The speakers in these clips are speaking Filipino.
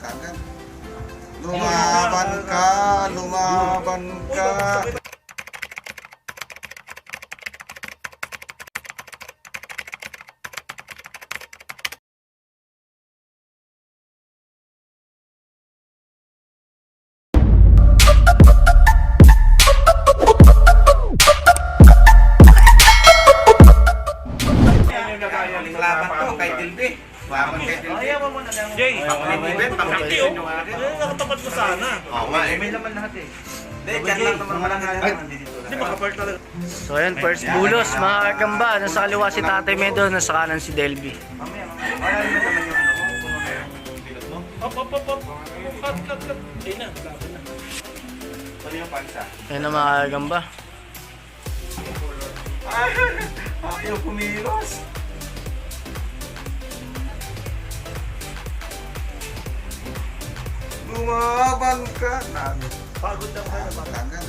Kagad. Lumaban ka, lumaban ka. Laban to kay Dilby. Laban kay Dilby. Ayaw mo na lang. Jay, Hindi oh. Nakatapat ko sana. Oo nga eh. May laman lahat eh. Hindi, dyan lang naman malaki. Hindi makapart talaga. So ayan, first bulos, mga kagamba. Nasa kaliwa si Tatay Medo, nasa kanan si Delby. Mamaya. Wala naman naman yung ano mo. Puno na yung bilat mo. Hop. Cut. Ayun na, laban na. Ito yung pansa. Ayan na mga kagamba. Ayaw pumilos. Lumaban ka. Pagod lang tayo. Kagad.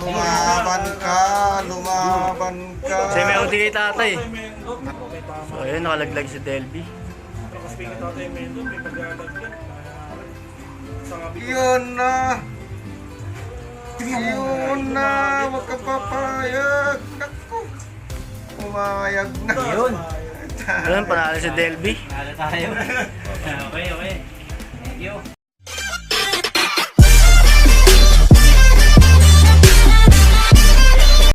Lumaban ka, lumaban ka. Semi-OD kay Tatay. Okay, tama. So ayan, nakalaglag si Delby. Tapos pingin tatay Mendo, may pag-aalagyan. Sa ngabi ko. Yun na. Yun na. Huwag ka papayag. Naku. Pumayag na. Yun. Ayun, panalo si Delby. Nala tayo. Okay. Thank you.